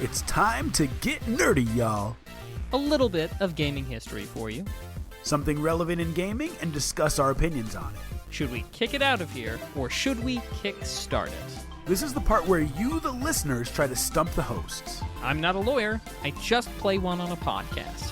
It's time to get nerdy, y'all. A little bit of gaming history for you. Something relevant in gaming and discuss our opinions on it. Should we kick it out of here, or should we kick-start it? This is the part where you, the listeners, try to stump the hosts. I'm not a lawyer. I just play one on a podcast.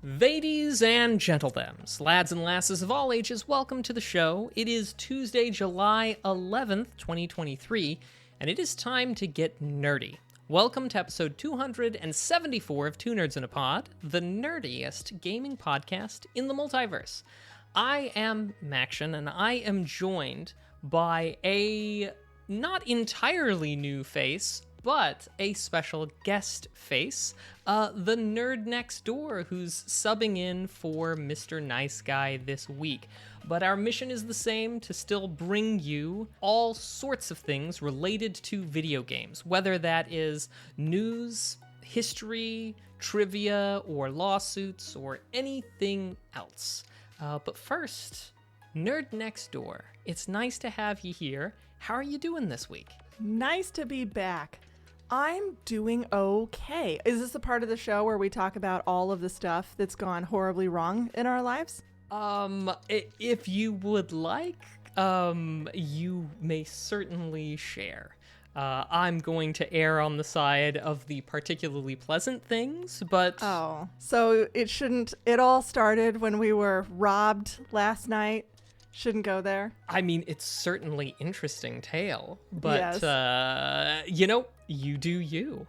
Ladies and gentlethems, lads and lasses of all ages, welcome to the show. It is Tuesday, July 11th, 2023, and it is time to get nerdy. Welcome to episode 274 of Two Nerds in a Pod, the nerdiest gaming podcast in the multiverse. I am Maction, and I am joined by a not entirely new face, but a special guest face, the nerd next door, who's subbing in for Mr. Nice Guy this week. But our mission is the same, to still bring you all sorts of things related to video games, whether that is news, history, trivia, or lawsuits, or anything else. But first, Nerd Next Door, it's nice to have you here. How are you doing this week? Nice to be back. I'm doing okay. Is this a part of the show where we talk about all of the stuff that's gone horribly wrong in our lives? If you would like, you may certainly share. I'm going to err on the side of the particularly pleasant things, but... Oh, so it all started when we were robbed last night? Shouldn't go there? I mean, it's certainly interesting tale, but, yes. You do you.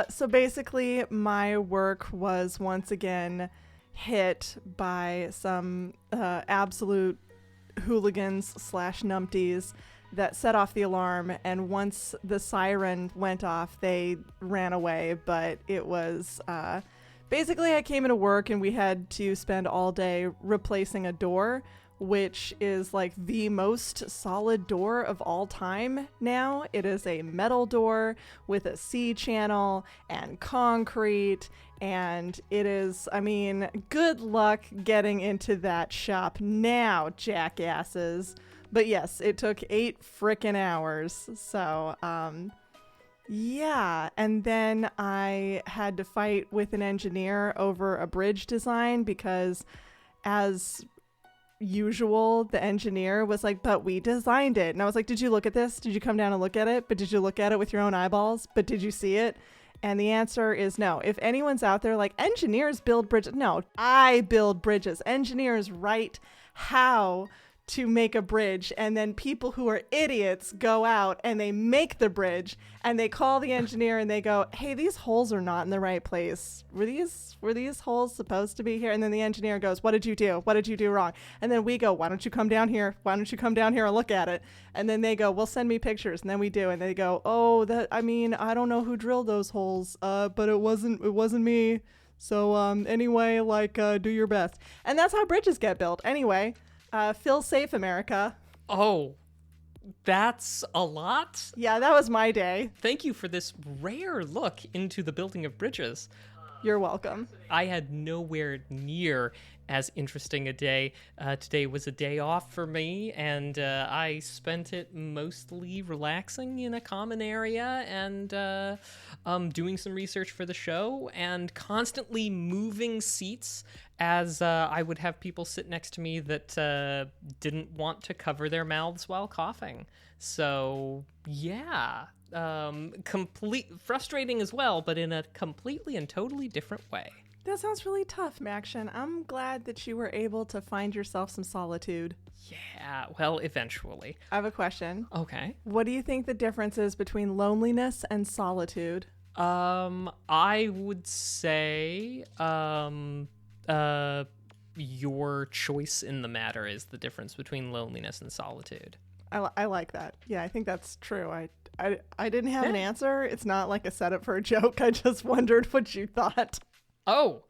So basically, my work was once again hit by some absolute hooligans / numpties that set off the alarm, and once the siren went off, they ran away. But it was basically, I came into work and we had to spend all day replacing a door, which is like the most solid door of all time now. It is a metal door with a C channel and concrete, and it is, good luck getting into that shop now, jackasses. But yes, it took 8 frickin' hours. So, yeah. And then I had to fight with an engineer over a bridge design because, as usual, the engineer was like, but we designed it. And I was like, did you look at this? Did you come down and look at it? But did you look at it with your own eyeballs? But did you see it? And the answer is no. If anyone's out there like, engineers build bridges. No, I build bridges. Engineers write how to make a bridge, and then people who are idiots go out and they make the bridge, and they call the engineer and they go, hey, these holes are not in the right place. Were these holes supposed to be here? And then the engineer goes, what did you do? What did you do wrong? And then we go, why don't you come down here? Why don't you come down here and look at it? And then they go, well, send me pictures. And then we do. And they go, oh, I don't know who drilled those holes, but it wasn't me. So anyway, do your best. And that's how bridges get built. Anyway, feel safe, America. Oh, that's a lot? Yeah, that was my day. Thank you for this rare look into the building of bridges. You're welcome. I had nowhere near as interesting a day. Today was a day off for me, and I spent it mostly relaxing in a common area and doing some research for the show and constantly moving seats as I would have people sit next to me that didn't want to cover their mouths while coughing. So, yeah. Frustrating as well, but in a completely and totally different way. That sounds really tough, Maction. I'm glad that you were able to find yourself some solitude. Yeah, well, eventually. I have a question. Okay. What do you think the difference is between loneliness and solitude? I would say, your choice in the matter is the difference between loneliness and solitude. I like that. Yeah, I think that's true. I didn't have an answer. It's not like a setup for a joke. I just wondered what you thought. Oh,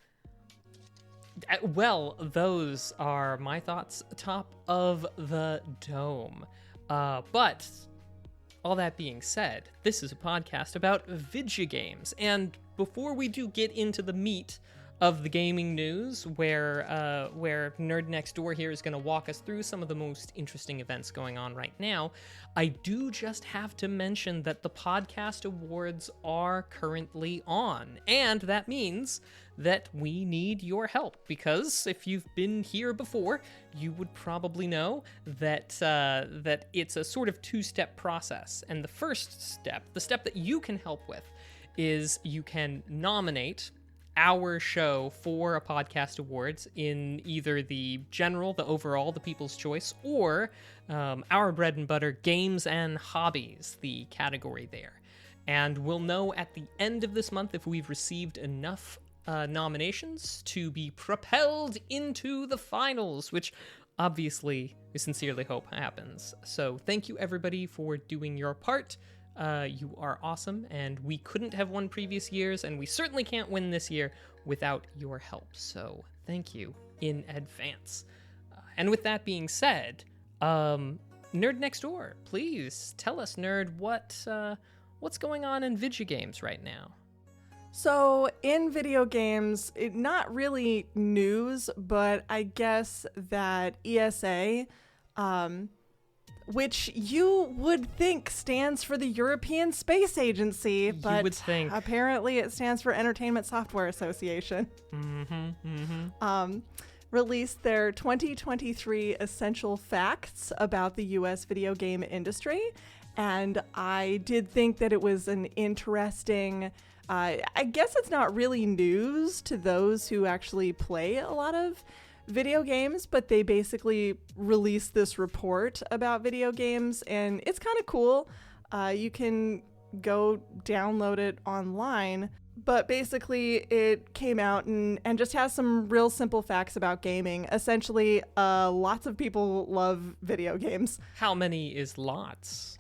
well, those are my thoughts atop of the dome. But all that being said, this is a podcast about video games. And before we do get into the meat of the gaming news, where Nerd Next Door here is going to walk us through some of the most interesting events going on right now, I do just have to mention that the Podcast Awards are currently on, and that means that we need your help, because if you've been here before, you would probably know that that it's a sort of two-step process. And the first step, the step that you can help with, is you can nominate our show for a podcast awards in either the general, the overall, the People's Choice, or our bread and butter games and hobbies, the category there. And we'll know at the end of this month if we've received enough nominations to be propelled into the finals, which obviously we sincerely hope happens. So thank you everybody for doing your part. You are awesome, and we couldn't have won previous years, and we certainly can't win this year without your help. So thank you in advance. And with that being said, Nerd Next Door, please tell us, Nerd, what's going on in video games right now? So in video games, not really news, but I guess that ESA, which you would think stands for the European Space Agency, but you would think. Apparently it stands for Entertainment Software Association. Released their 2023 Essential Facts about the US video game industry. And I did think that it was an interesting, I guess it's not really news to those who actually play a lot of video games, but they basically released this report about video games, and it's kind of cool. You can go download it online, but basically it came out and just has some real simple facts about gaming. Essentially, lots of people love video games. How many is lots?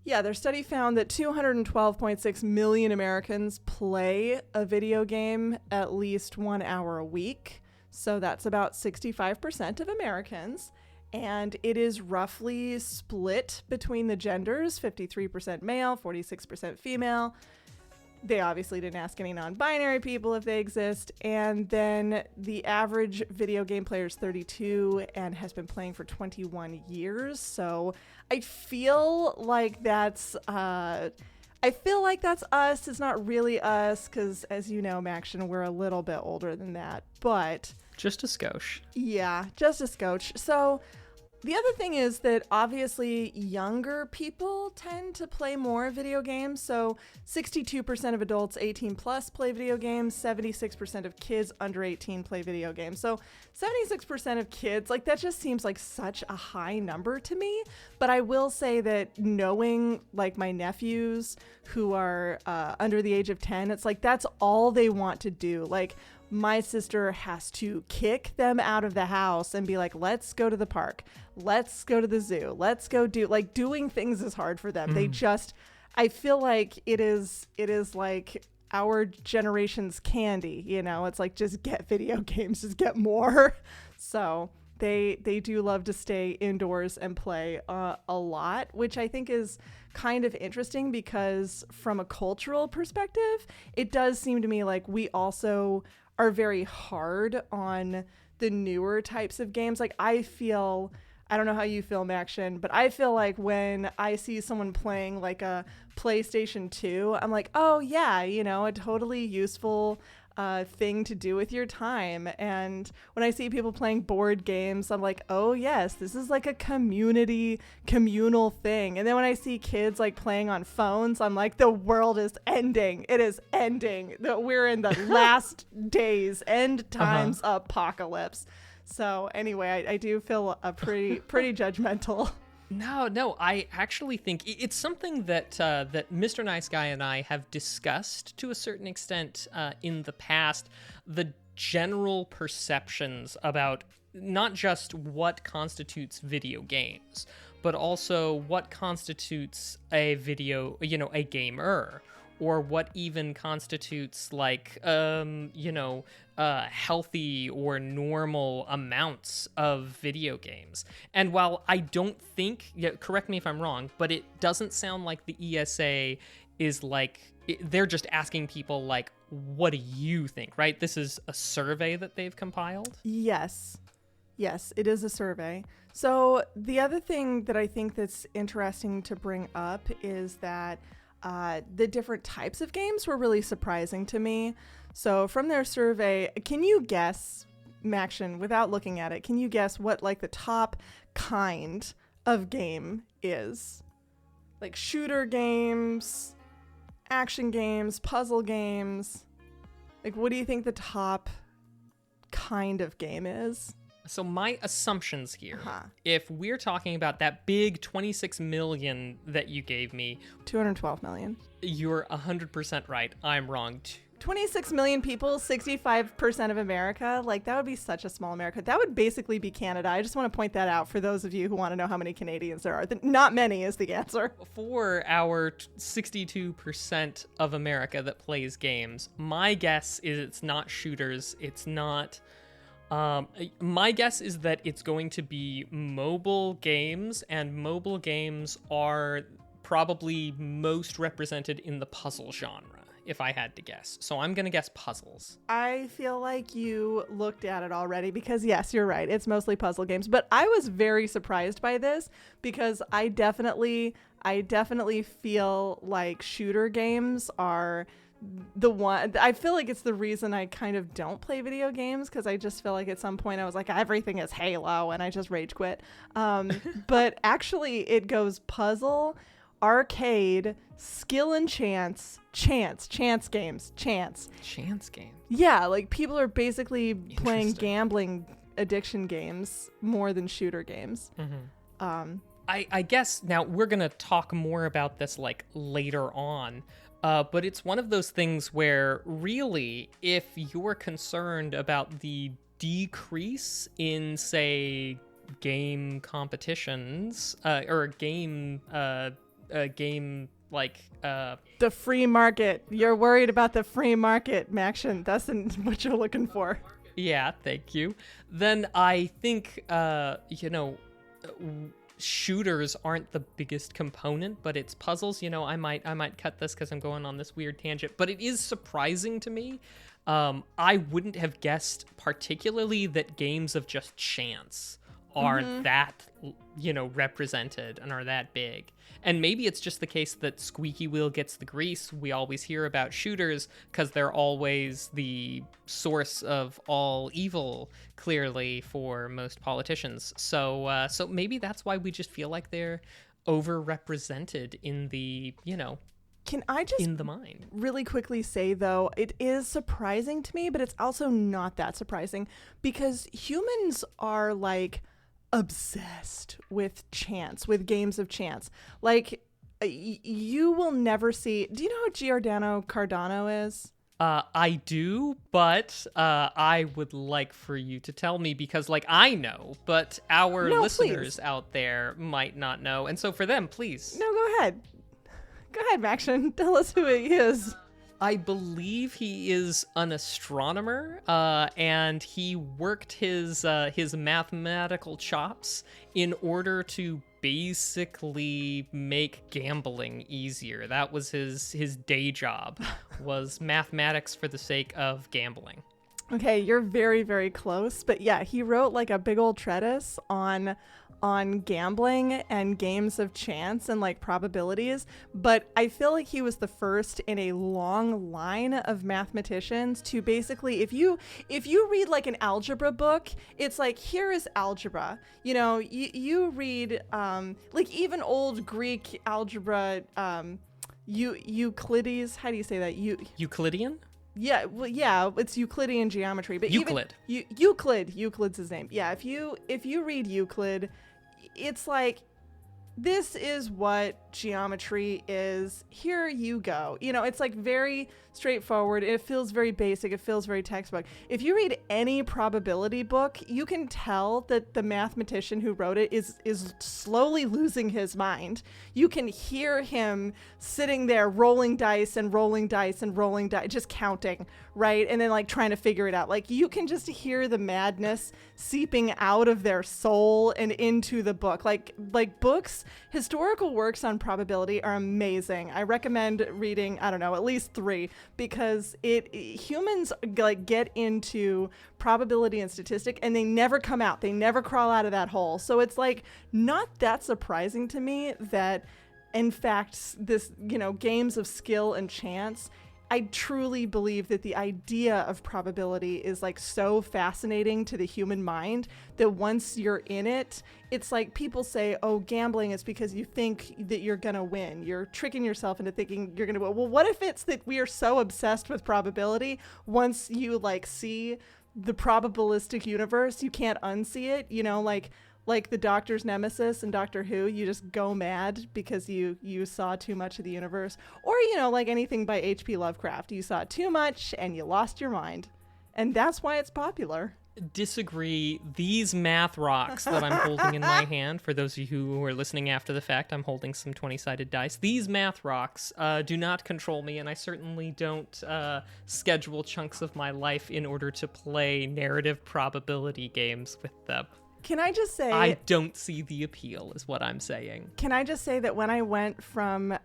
Yeah, their study found that 212.6 million Americans play a video game at least 1 hour a week. So that's about 65% of Americans. And it is roughly split between the genders, 53% male, 46% female. They obviously didn't ask any non-binary people if they exist. And then the average video game player is 32 and has been playing for 21 years. So I feel like that's us. It's not really us because, as you know, Maction, we're a little bit older than that. But just a skosh. Yeah, just a skosh. So the other thing is that obviously younger people tend to play more video games. So 62% of adults 18 plus play video games, 76% of kids under 18 play video games. So 76% of kids, like that just seems like such a high number to me. But I will say that knowing like my nephews who are under the age of 10, it's like that's all they want to do. Like my sister has to kick them out of the house and be like, let's go to the park. Let's go to the zoo. Let's go doing things is hard for them. They just, I feel like it is like our generation's candy, you know, it's like, just get video games, just get more. So they do love to stay indoors and play a lot, which I think is kind of interesting because from a cultural perspective, it does seem to me like we also are very hard on the newer types of games. Like I don't know how you feel, Maction, but I feel like when I see someone playing like a PlayStation 2, I'm like, oh yeah, you know, a totally useful thing to do with your time. And when I see people playing board games, I'm like, oh yes, this is like a communal thing. And then when I see kids like playing on phones, I'm like, the world is ending. It is ending. We're in the last days, end times apocalypse. So anyway, I do feel a pretty judgmental. No, I actually think it's something that that Mr. Nice Guy and I have discussed to a certain extent in the past. The general perceptions about not just what constitutes video games, but also what constitutes a gamer, or what even constitutes like healthy or normal amounts of video games. And while I don't think, correct me if I'm wrong, but it doesn't sound like the ESA is like, they're just asking people like, what do you think, right? This is a survey that they've compiled. Yes, it is a survey. So the other thing that I think that's interesting to bring up is that the different types of games were really surprising to me. So from their survey, can you guess, Maction, without looking at it, can you guess what like the top kind of game is? Like shooter games, action games, puzzle games. Like, what do you think the top kind of game is? So my assumptions here, if we're talking about that big 26 million that you gave me, 212 million. You're 100% right. I'm wrong. 26 million people, 65% of America. Like, that would be such a small America. That would basically be Canada. I just want to point that out for those of you who want to know how many Canadians there are. Not many is the answer. For our 62% of America that plays games, my guess is it's not shooters. It's not... my guess is that it's going to be mobile games, and mobile games are probably most represented in the puzzle genre, if I had to guess. So I'm going to guess puzzles. I feel like you looked at it already because, yes, you're right. It's mostly puzzle games. But I was very surprised by this because I definitely feel like shooter games are the one. I feel like it's the reason I kind of don't play video games, because I just feel like at some point I was like, everything is Halo, and I just rage quit. But actually it goes puzzle, arcade, skill and chance games. Yeah, like people are basically playing gambling addiction games more than shooter games. I guess now we're gonna talk more about this like later on, but it's one of those things where really, if you're concerned about the decrease in, say, game competitions or game like the free market, you're worried about the free market, Maction. That's what you're looking for. Yeah, thank you. Then I think shooters aren't the biggest component, but it's puzzles. I might cut this because I'm going on this weird tangent, but it is surprising to me. I wouldn't have guessed particularly that games of just chance are that, represented and are that big. And maybe it's just the case that squeaky wheel gets the grease. We always hear about shooters because they're always the source of all evil, clearly, for most politicians. So maybe that's why we just feel like they're overrepresented in the, Can I just in the mind. Really quickly say, though, it is surprising to me, but it's also not that surprising because humans are like obsessed with chance, with games of chance. Like, you will never see... Do you know who Giordano Cardano is? I do, but I would like for you to tell me because, I know, but our listeners out there might not know. And so for them, please. No, go ahead. Go ahead, Maction. Tell us who he is. I believe he is an astronomer, and he worked his mathematical chops in order to basically make gambling easier. That was his day job, was mathematics for the sake of gambling. Okay, you're very, very close. But yeah, he wrote like a big old treatise on gambling and games of chance and like probabilities. But I feel like he was the first in a long line of mathematicians to basically, if you read like an algebra book, it's like, here is algebra. You read like even old Greek algebra, Euclides, how do you say that? Euclidean? Yeah, well, yeah, it's Euclidean geometry, but Euclid. Euclid's his name. Yeah, if you read Euclid, it's like, this is what geometry is. Here you go. It's like very straightforward. It feels very basic. It feels very textbook. If you read any probability book, you can tell that the mathematician who wrote it is slowly losing his mind. You can hear him sitting there rolling dice and rolling dice and rolling dice, just counting, right? And then like trying to figure it out. Like you can just hear the madness seeping out of their soul and into the book. Like books, historical works on probability are amazing. I recommend reading, I don't know, at least 3, because humans like get into probability and statistic and they never come out. They never crawl out of that hole. So it's like not that surprising to me that in fact this, games of skill and chance, I truly believe that the idea of probability is like so fascinating to the human mind that once you're in it, it's like people say, oh, gambling is because you think that you're going to win. You're tricking yourself into thinking you're going to win. Well, what if it's that we are so obsessed with probability, once you like see the probabilistic universe, you can't unsee it, like the Doctor's nemesis in Doctor Who, you just go mad because you saw too much of the universe. Or, like anything by H.P. Lovecraft, you saw too much and you lost your mind. And that's why it's popular. Disagree. These math rocks that I'm holding in my hand, for those of you who are listening after the fact, I'm holding some 20-sided dice. These math rocks do not control me, and I certainly don't schedule chunks of my life in order to play narrative probability games with them. Can I just say... I don't see the appeal, is what I'm saying. Can I just say that when I went from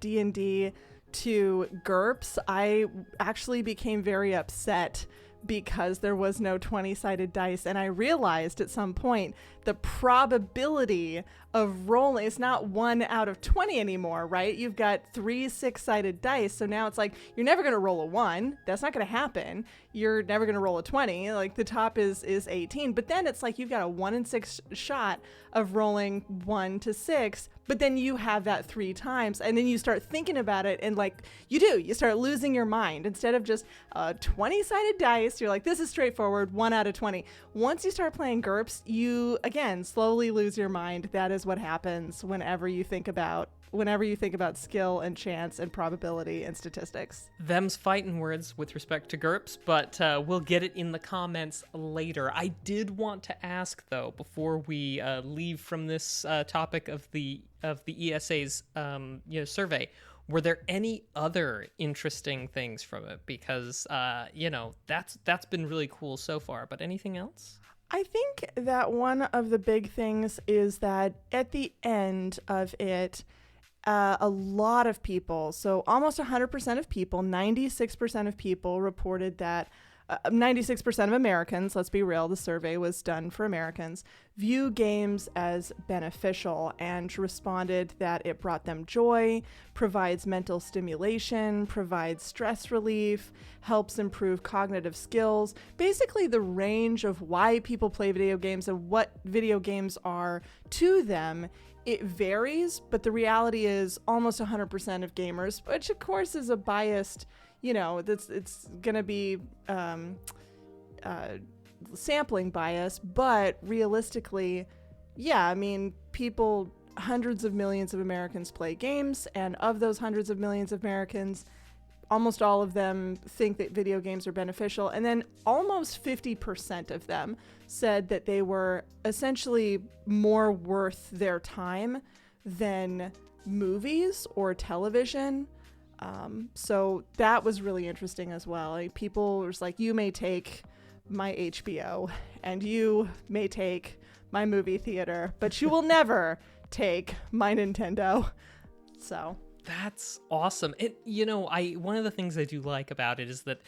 D&D to GURPS, I actually became very upset because there was no 20-sided dice. And I realized at some point the probability of rolling, it's not 1 out of 20 anymore, right? You've got 3 6-sided dice. So now it's like, you're never going to roll a 1. That's not going to happen. You're never going to roll a 20. Like the top is 18. But then it's like you've got a 1 in 6 shot of rolling 1 to 6. But then you have that 3 times, and then you start thinking about it, and like you start losing your mind. Instead of just a 20-sided dice, you're like, this is straightforward, 1 out of 20. Once you start playing GURPS, you again slowly lose your mind. That is what happens whenever you think about skill and chance and probability and statistics. Them's fighting words with respect to GURPS, but we'll get it in the comments later. I did want to ask, though, before we leave from this topic of the ESA's survey, were there any other interesting things from it? Because that's been really cool so far. But anything else? I think that one of the big things is that at the end of it, a lot of people, so almost 100% of people, 96% of people reported that 96% of Americans, let's be real, the survey was done for Americans, view games as beneficial and responded that it brought them joy, provides mental stimulation, provides stress relief, helps improve cognitive skills. Basically, the range of why people play video games and what video games are to them, it varies, but the reality is almost 100% of gamers, which of course is a biased, it's going to be sampling bias, but realistically, people, hundreds of millions of Americans play games, and of those hundreds of millions of Americans, almost all of them think that video games are beneficial, and then almost 50% of them said that they were essentially more worth their time than movies or television. So that was really interesting as well. Like, people were like, you may take my HBO and you may take my movie theater, but you will never take my Nintendo. So that's awesome. One of the things I do like about it is that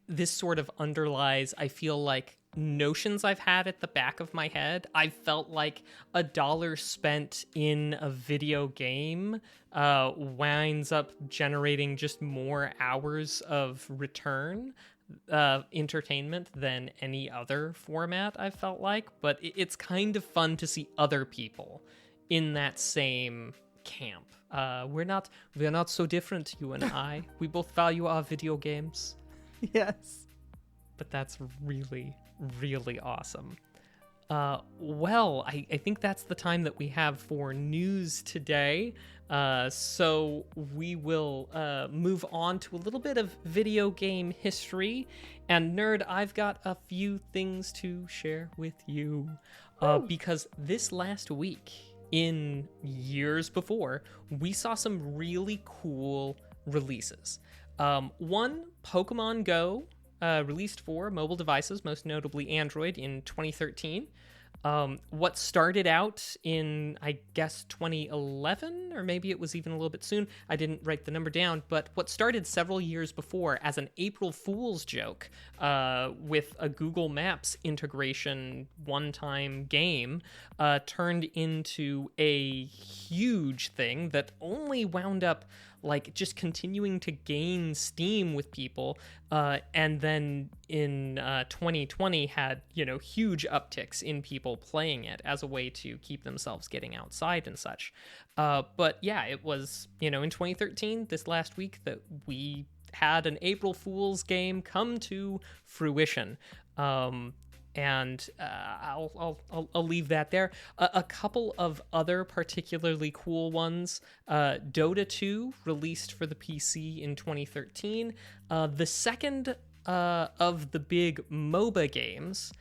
this sort of underlies, I feel like, notions I've had at the back of my head. I felt like $1 spent in a video game winds up generating just more hours of return entertainment than any other format, I felt like. But it's kind of fun to see other people in that same camp. We're not so different, you and I. We both value our video games. Yes. But that's really, really awesome. I think that's the time that we have for news today. So we will move on to a little bit of video game history. And Nerd, I've got a few things to share with you. Because this last week, in years before, we saw some really cool releases. One, Pokemon Go, released for mobile devices, most notably Android, in 2013. What started out in, I guess, 2011 2011, or maybe it was even a little bit soon. I didn't write the number down, but what started several years before as an April Fool's joke with a Google Maps integration one-time game turned into a huge thing that only wound up like just continuing to gain steam with people, and then in 2020 had, huge upticks in people playing it as a way to keep themselves getting outside and such. But yeah, it was, in 2013, this last week, that we had an April Fool's game come to fruition. And I'll leave that there. A couple of other particularly cool ones. Dota 2 released for the PC in 2013. The second of the big MOBA games.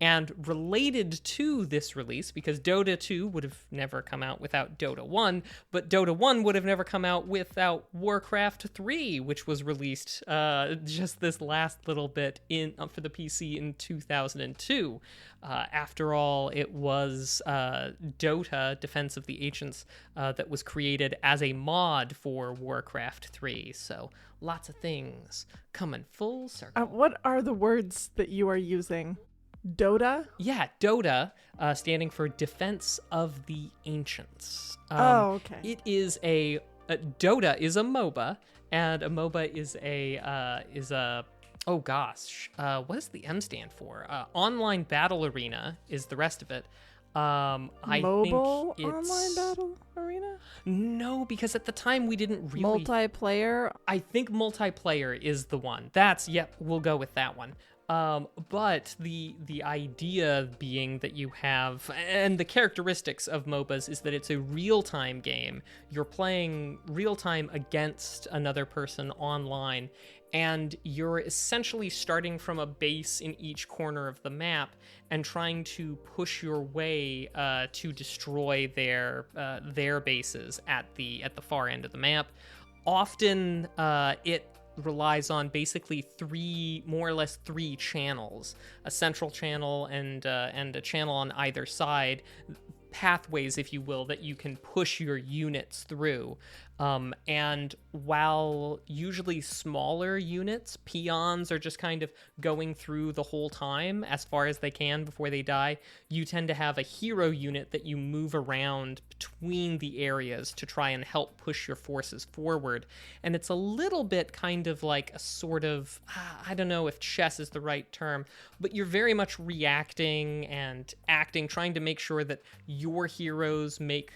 And related to this release, because Dota 2 would have never come out without Dota 1, but Dota 1 would have never come out without Warcraft 3, which was released just this last little bit for the PC in 2002. After all, it was Dota, Defense of the Ancients, that was created as a mod for Warcraft 3. So lots of things coming full circle. What are the words that you are using? Dota? Yeah, Dota, standing for Defense of the Ancients. Okay. It is Dota is a MOBA, and a MOBA is what does the M stand for? Online Battle Arena is the rest of it. Mobile think it's online battle arena? No, because at the time we didn't really Multiplayer? I think multiplayer is the one. We'll go with that one. But the idea being that you have, and the characteristics of MOBAs is that it's a real-time game. You're playing real-time against another person online, and you're essentially starting from a base in each corner of the map and trying to push your way to destroy their bases at the far end of the map. Often it relies on basically more or less three channels: a central channel and a channel on either side, pathways, if you will, that you can push your units through. And while usually smaller units, peons, are just kind of going through the whole time as far as they can before they die, you tend to have a hero unit that you move around between the areas to try and help push your forces forward. And it's a little bit kind of like a sort of, I don't know if chess is the right term, but you're very much reacting and acting, trying to make sure that your heroes make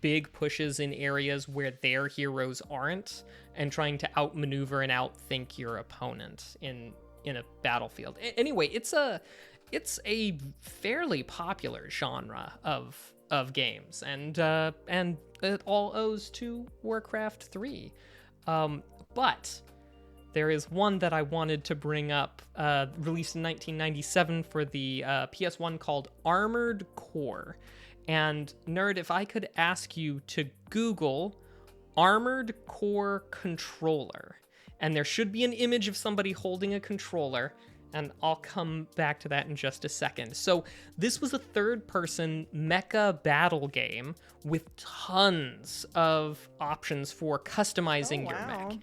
big pushes in areas where their heroes aren't, and trying to outmaneuver and outthink your opponent in a battlefield. Anyway, it's a fairly popular genre of games, and it all owes to Warcraft 3. But there is one that I wanted to bring up, released in 1997 for the PS1, called Armored Core. And Nerd, if I could ask you to Google Armored Core controller, and there should be an image of somebody holding a controller, and I'll come back to that in just a second. So this was a third-person mecha battle game with tons of options for customizing your mech.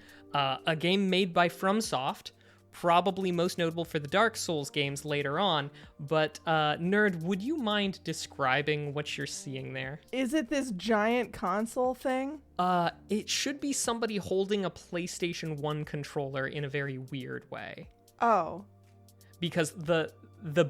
A game made by FromSoft, probably most notable for the Dark Souls games later on. But Nerd, would you mind describing what you're seeing there? Is it this giant console thing? It should be somebody holding a PlayStation 1 controller in a very weird way. Oh. Because the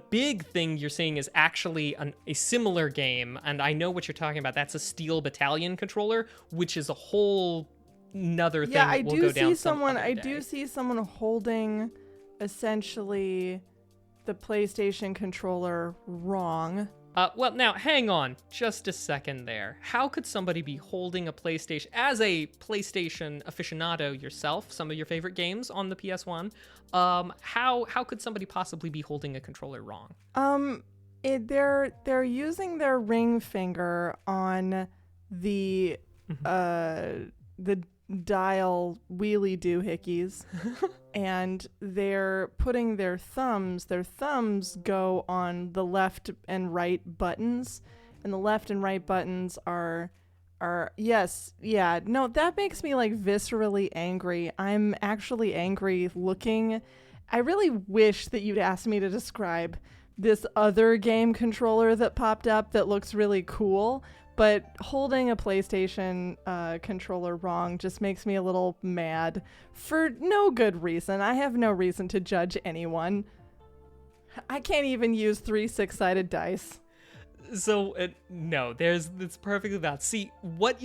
big thing you're seeing is actually a similar game, and I know what you're talking about. That's a Steel Battalion controller, which is a whole another thing that will go down some other day. I do see someone holding essentially the PlayStation controller wrong. Well, now, hang on just a second there. How could somebody be holding a PlayStation, as a PlayStation aficionado yourself, some of your favorite games on the PS1, how could somebody possibly be holding a controller wrong? They're using their ring finger on the dial wheelie doohickeys, and they're putting their thumbs go on the left and right buttons, and the left and right buttons are Yes, yeah. No, that makes me like viscerally angry. I'm actually angry looking. I really wish that you'd asked me to describe this other game controller that popped up that looks really cool, but holding a PlayStation controller wrong just makes me a little mad for no good reason. I have no reason to judge anyone. I can't even use 3 6-sided dice. So no, it's perfectly valid. See, what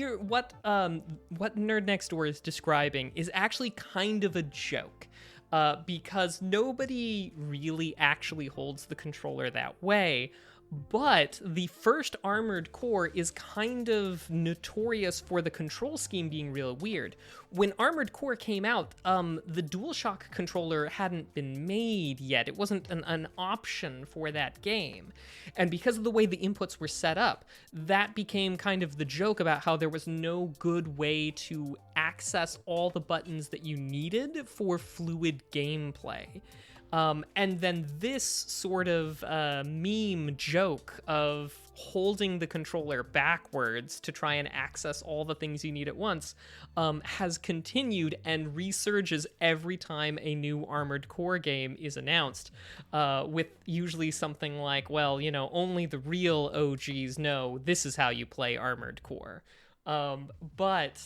Nerd Next Door is describing is actually kind of a joke, because nobody really actually holds the controller that way. But the first Armored Core is kind of notorious for the control scheme being real weird. When Armored Core came out, the DualShock controller hadn't been made yet. It wasn't an option for that game. And because of the way the inputs were set up, that became kind of the joke about how there was no good way to access all the buttons that you needed for fluid gameplay. And then this sort of meme joke of holding the controller backwards to try and access all the things you need at once has continued and resurges every time a new Armored Core game is announced, with usually something like, well, only the real OGs know this is how you play Armored Core. But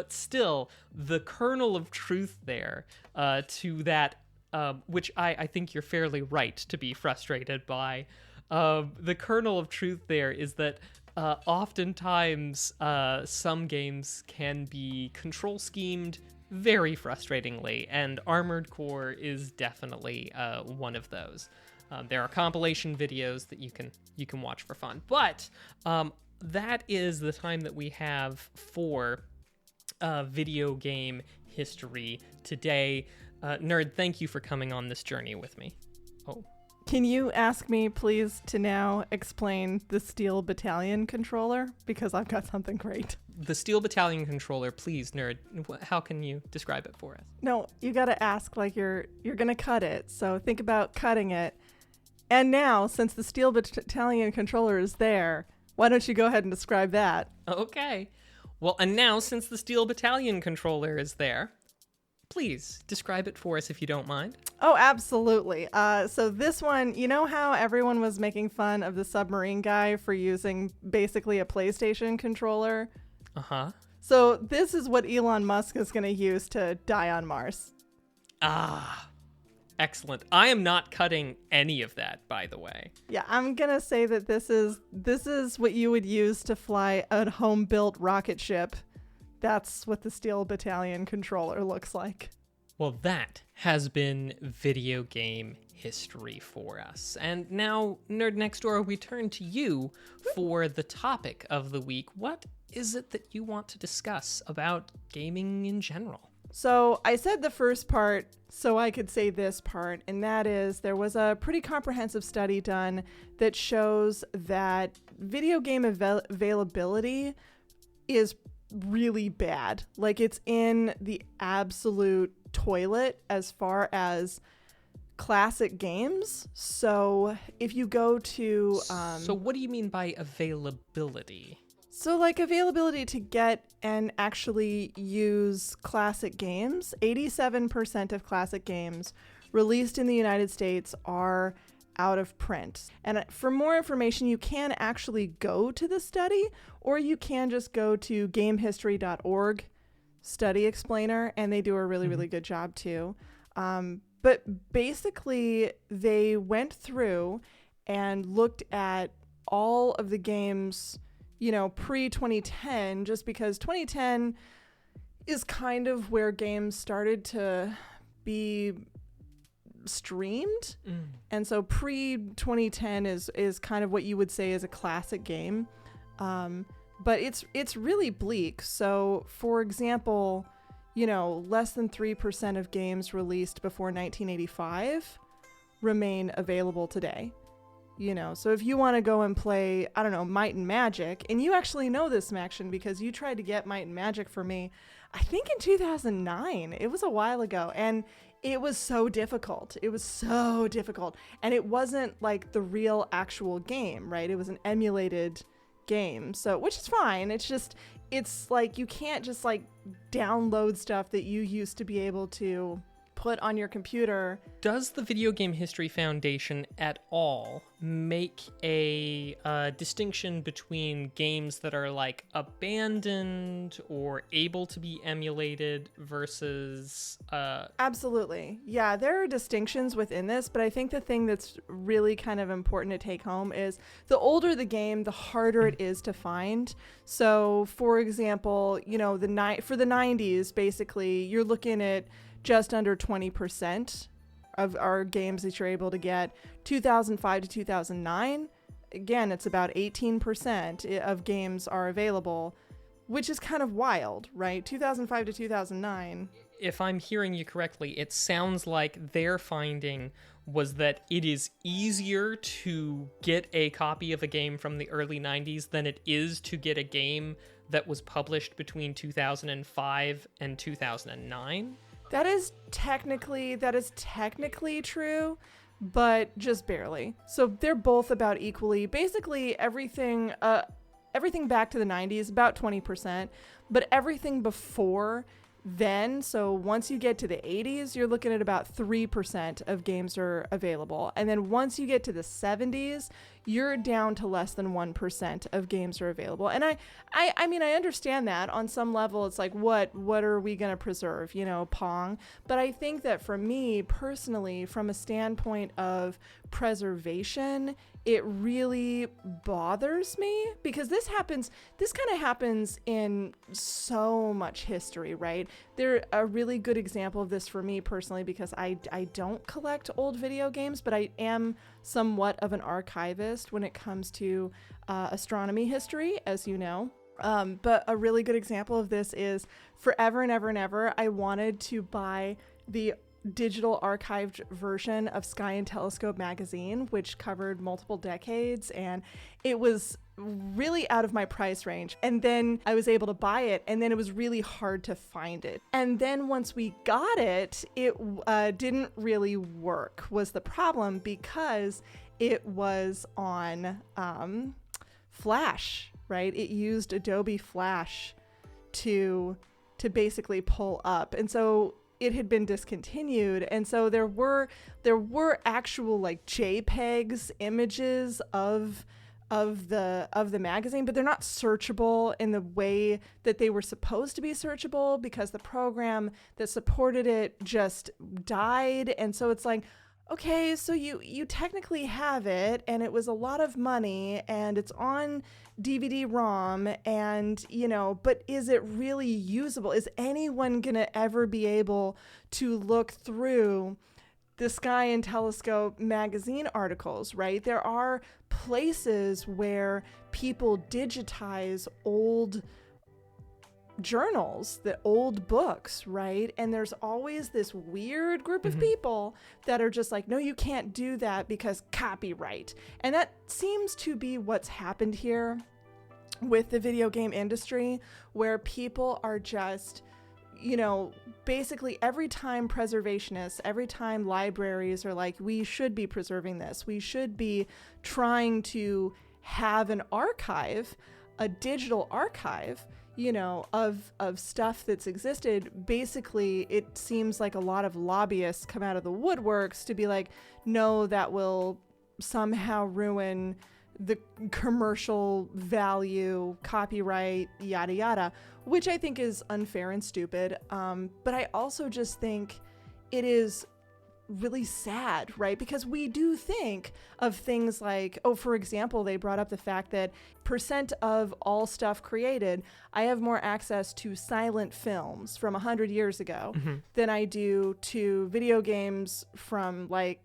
still, the kernel of truth there to that, which I think you're fairly right to be frustrated by. The kernel of truth there is that oftentimes some games can be control schemed very frustratingly, and Armored Core is definitely one of those. There are compilation videos that you can watch for fun, but that is the time that we have for video game history today. Nerd, thank you for coming on this journey with me. Oh. Can you ask me, please, to now explain the Steel Battalion controller? Because I've got something great. The Steel Battalion controller, please, Nerd. How can you describe it for us? No, you gotta ask like you're gonna cut it. So think about cutting it. And now, since the Steel Battalion controller is there, why don't you go ahead and describe that? Okay. Well, and now, since the Steel Battalion controller is there, please describe it for us if you don't mind. Oh, absolutely. So this one, you know how everyone was making fun of the submarine guy for using basically a PlayStation controller? Uh-huh. So this is what Elon Musk is going to use to die on Mars. Ah, excellent. I am not cutting any of that, by the way. Yeah, I'm going to say that this is what you would use to fly a home-built rocket ship. That's what the Steel Battalion controller looks like. Well, that has been video game history for us. And now, Nerd Next Door, we turn to you for the topic of the week. What is it that you want to discuss about gaming in general? So I said the first part so I could say this part, and that is there was a pretty comprehensive study done that shows that video game availability is really bad. Like, it's in the absolute toilet as far as classic games. So if you go to so what do you mean by availability? So like availability to get and actually use classic games. 87% of classic games released in the United States are out of print. And for more information, you can actually go to the study, or you can just go to gamehistory.org study explainer, and they do a really, really good job too. But basically, they went through and looked at all of the games, you know, pre-2010, just because 2010 is kind of where games started to be streamed. And so pre-2010 is kind of what you would say is a classic game. But it's really bleak. So, for example, you know, less than 3% of games released before 1985 remain available today. You know, so if you want to go and play, I don't know, Might and Magic, and you actually know this, Maction, because you tried to get Might and Magic for me, I think in 2009. It was a while ago, and it was so difficult. It was so difficult. And it wasn't like the real actual game, right? It was an emulated games. So, which is fine. It's like you can't just like download stuff that you used to be able to put on your computer. Does the Video Game History Foundation at all make a distinction between games that are like abandoned or able to be emulated versus Absolutely. Yeah, there are distinctions within this, but I think the thing that's really kind of important to take home is the older the game, the harder it is to find. So, for example, you know, for the 90s, basically, you're looking at just under 20% of our games that you're able to get. 2005 to 2009, again, it's about 18% of games are available, which is kind of wild, right? 2005 to 2009. If I'm hearing you correctly, it sounds like their finding was that it is easier to get a copy of a game from the early 90s than it is to get a game that was published between 2005 and 2009. That is technically true, but just barely. So they're both about equally. Basically, everything back to the 90s, about 20%, but everything before then, so once you get to the 80s, you're looking at about 3% of games are available. And then once you get to the 70s, you're down to less than 1% of games are available. And I mean, I understand that on some level. It's like, what are we going to preserve? You know, Pong. But I think that for me personally, from a standpoint of preservation, it really bothers me because this kind of happens in so much history, right? They're a really good example of this for me personally because I don't collect old video games, but I am somewhat of an archivist when it comes to astronomy history, as you know. But a really good example of this is forever and ever and ever, I wanted to buy the digital archived version of Sky and Telescope magazine, which covered multiple decades, and it was really out of my price range. And then I was able to buy it, and then it was really hard to find it. And then once we got it, it didn't really work, was the problem, because it was on Flash, right? It used Adobe Flash to basically pull up. And so it had been discontinued, and so there were actual like JPEGs images of the magazine, but they're not searchable in the way that they were supposed to be searchable because the program that supported it just died. And so it's like, okay, so you technically have it, and it was a lot of money, and it's on DVD-ROM, and, you know, but is it really usable? Is anyone going to ever be able to look through the Sky and Telescope magazine articles, right? There are places where people digitize old journals, the old books, right? And there's always this weird group of people that are just like, no, you can't do that because copyright. And that seems to be what's happened here with the video game industry, where people are just, you know, basically every time preservationists, every time libraries are like, we should be preserving this, we should be trying to have an archive, a digital archive, you know, of stuff that's existed. Basically, it seems like a lot of lobbyists come out of the woodworks to be like, no, that will somehow ruin the commercial value, copyright, yada yada, which I think is unfair and stupid. But I also just think it is really sad, right? Because we do think of things like, oh, for example, they brought up the fact that percent of all stuff created, I have more access to silent films from 100 years ago than I do to video games from like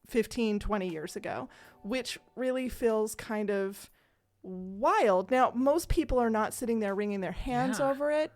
15, 20 years ago, which really feels kind of wild. Now, most people are not sitting there wringing their hands over it,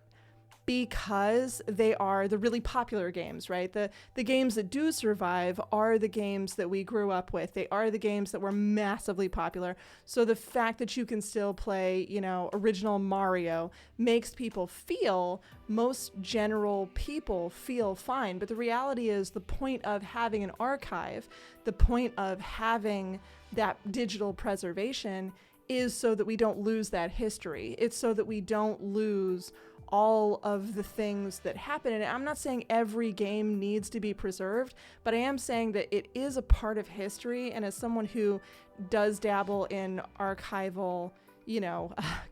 because they are the really popular games, right? The games that do survive are the games that we grew up with. They are the games that were massively popular. So the fact that you can still play, you know, original Mario makes people feel, most general people feel fine. But the reality is, the point of having an archive, the point of having that digital preservation is so that we don't lose that history. It's so that we don't lose all of the things that happen. And I'm not saying every game needs to be preserved, but I am saying that it is a part of history. And as someone who does dabble in archival,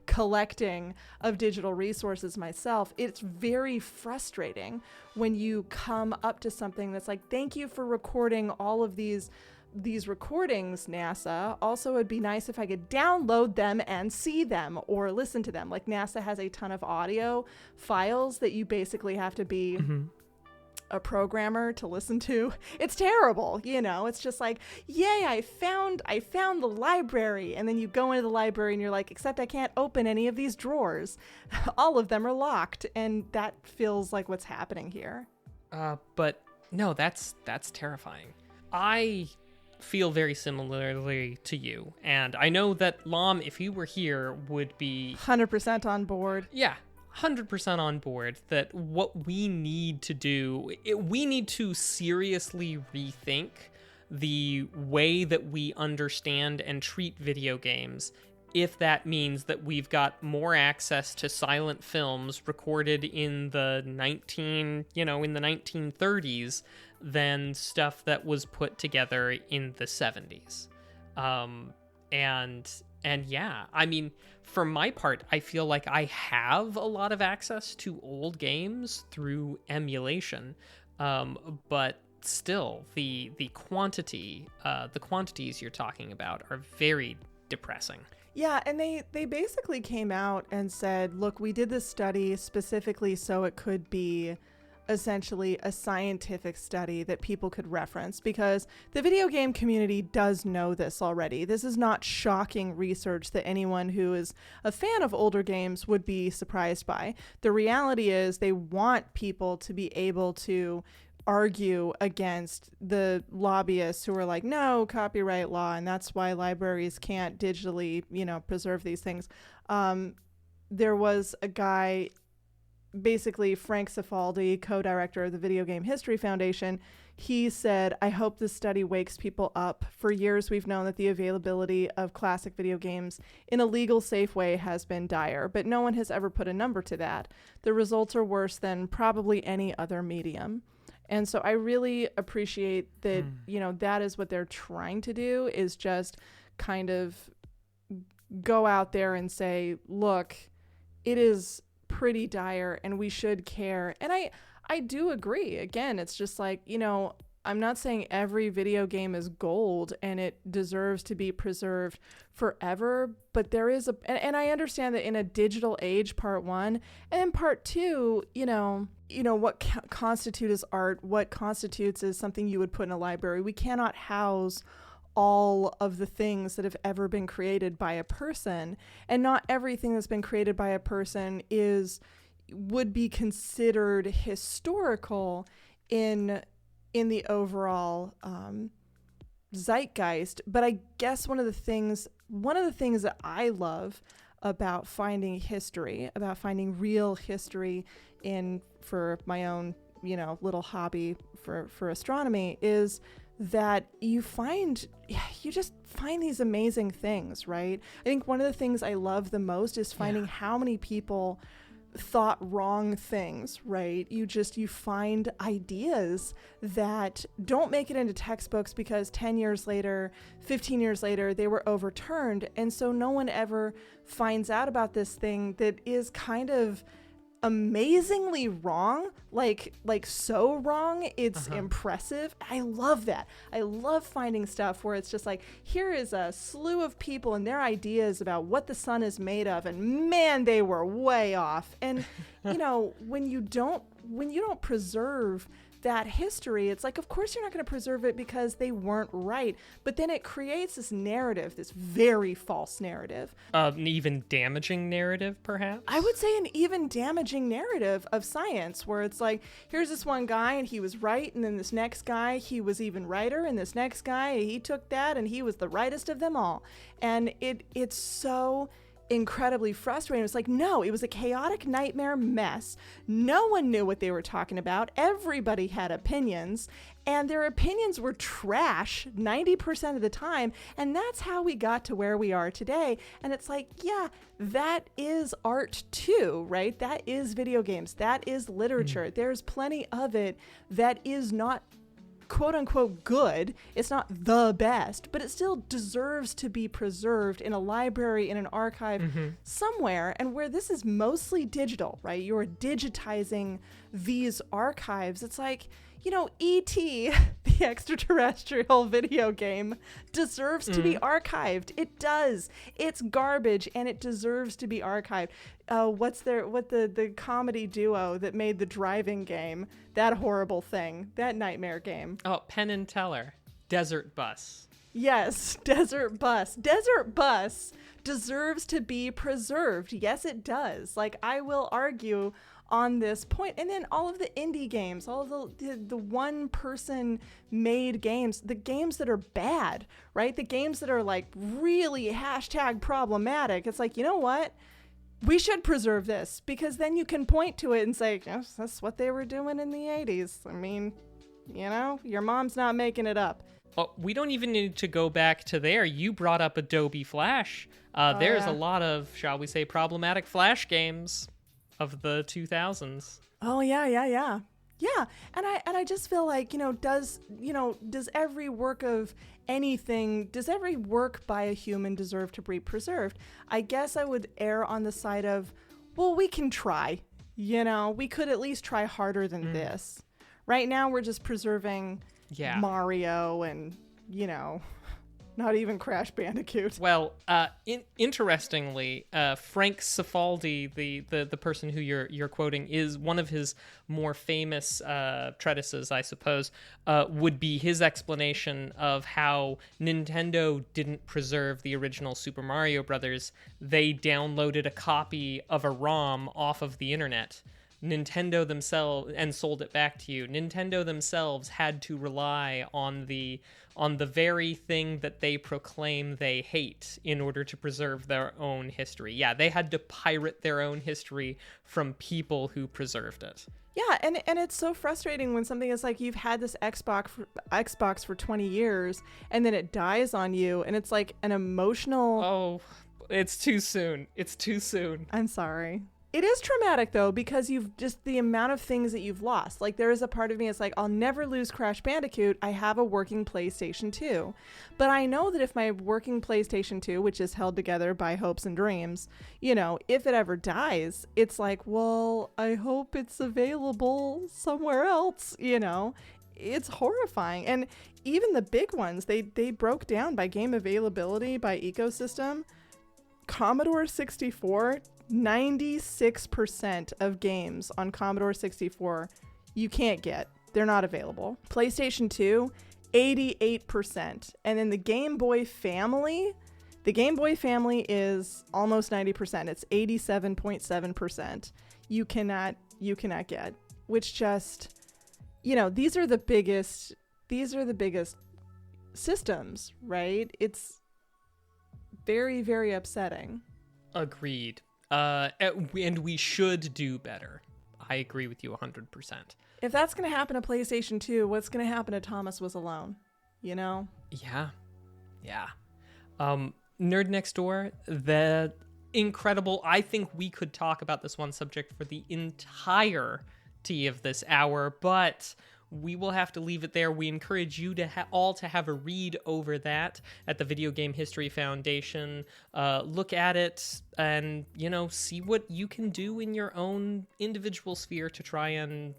collecting of digital resources myself, it's very frustrating when you come up to something that's like, thank you for recording all of these recordings, NASA. Also, it'd be nice if I could download them and see them or listen to them. Like NASA has a ton of audio files that you basically have to be a programmer to listen to. It's terrible, it's just like, yay, I found the library. And then you go into the library and you're like, except I can't open any of these drawers. All of them are locked. And that feels like what's happening here. But no, that's terrifying. I feel very similarly to you. And I know that Lom, if you were here, would be 100% on board. Yeah. 100% on board that what we need to do, we need to seriously rethink the way that we understand and treat video games, if that means that we've got more access to silent films recorded in the 1930s than stuff that was put together in the 70s. And yeah, I mean, for my part, I feel like I have a lot of access to old games through emulation, but still, the quantities you're talking about are very depressing. Yeah, and they basically came out and said, look, we did this study specifically so it could be essentially a scientific study that people could reference, because the video game community does know this already. This is not shocking research that anyone who is a fan of older games would be surprised by. The reality is they want people to be able to argue against the lobbyists who are like, no, copyright law, and that's why libraries can't digitally, preserve these things. There was a guy, basically Frank Cifaldi, co-director of the Video Game History Foundation. He said, I hope this study wakes people up. For years, we've known that the availability of classic video games in a legal, safe way has been dire, but no one has ever put a number to that. The results are worse than probably any other medium. And so I really appreciate that, that is what they're trying to do, is just kind of go out there and say, look, it is pretty dire and we should care. And I do agree. Again, it's just like, I'm not saying every video game is gold and it deserves to be preserved forever, but there is and I understand that in a digital age, part one, and part two, what constitutes as art, what constitutes as something you would put in a library. We cannot house all of the things that have ever been created by a person, and not everything that's been created by a person would be considered historical in the overall zeitgeist. But I guess one of the things that I love about finding history, about finding real history for my own little hobby for astronomy, is that you just find these amazing things, right? I think one of the things I love the most is finding how many people thought wrong things, right? You find ideas that don't make it into textbooks because 10 years later, 15 years later, they were overturned. And so no one ever finds out about this thing that is kind of amazingly wrong, like so wrong it's impressive. I love that. I love finding stuff where it's just like, here is a slew of people and their ideas about what the sun is made of, and man, they were way off. And when you don't preserve that history, it's like, of course you're not going to preserve it because they weren't right. But then it creates this narrative, this very false narrative. An even damaging narrative, perhaps? I would say an even damaging narrative of science, where it's like, here's this one guy and he was right, and then this next guy, he was even righter, and this next guy, he took that and he was the rightest of them all. And it's so incredibly frustrating. It's like, no, it was a chaotic nightmare mess. No one knew what they were talking about. Everybody had opinions, and their opinions were trash 90% of the time. And that's how we got to where we are today. And it's like, yeah, that is art too, right? That is video games. That is literature. There's plenty of it that is not quote unquote good. It's not the best, but it still deserves to be preserved in a library, in an archive somewhere. And where this is mostly digital, right? You're digitizing these archives. It's like, you know, E.T., the extraterrestrial video game, deserves to be archived. It does. It's garbage, and it deserves to be archived. What the comedy duo that made the driving game, that horrible thing, that nightmare game? Oh, Penn and Teller, Desert Bus. Yes, Desert Bus. Desert Bus deserves to be preserved. Yes, it does. Like, I will argue on this point. And then all of the indie games, all of the one person made games, the games that are bad, right? The games that are like really hashtag problematic. It's like, you know what? We should preserve this, because then you can point to it and say, yes, that's what they were doing in the 80s. I mean, you know, your mom's not making it up. Well, we don't even need to go back to there. You brought up Adobe Flash. There's a lot of, shall we say, problematic Flash games of the 2000s. Oh, yeah. Yeah. And I just feel like, does every work of anything, does every work by a human deserve to be preserved? I guess I would err on the side of, well, we can try, we could at least try harder than this. Right now, we're just preserving Mario and, not even Crash Bandicoot. Well, interestingly, Frank Cifaldi, the person who you're quoting, is one of his more famous treatises, I suppose, would be his explanation of how Nintendo didn't preserve the original Super Mario Brothers. They downloaded a copy of a ROM off of the internet. Nintendo themselves, and sold it back to you. Nintendo themselves had to rely on the very thing that they proclaim they hate in order to preserve their own history. Yeah, they had to pirate their own history from people who preserved it. Yeah, and it's so frustrating when something is like, you've had this Xbox for 20 years, and then it dies on you, and it's like an emotional... Oh, it's too soon. It's too soon. I'm sorry. It is traumatic, though, because you've just the amount of things that you've lost. Like, there is a part of me, it's like, I'll never lose Crash Bandicoot. I have a working PlayStation 2. But I know that if my working PlayStation 2, which is held together by hopes and dreams, if it ever dies, it's like, well, I hope it's available somewhere else, It's horrifying. And even the big ones, they broke down by game availability, by ecosystem. Commodore 64... 96% of games on Commodore 64 you can't get. They're not available. PlayStation 2, 88%. And then the Game Boy family is almost 90%. It's 87.7%. You cannot get, which just, these are the biggest systems, right? It's very, very upsetting. Agreed. And we should do better. I agree with you 100%. If that's going to happen to PlayStation 2, what's going to happen to Thomas Was Alone? Yeah. Nerd Next Door, the incredible... I think we could talk about this one subject for the entirety of this hour, but... we will have to leave it there. We encourage you to all to have a read over that at the Video Game History Foundation. Look at it and, see what you can do in your own individual sphere to try and,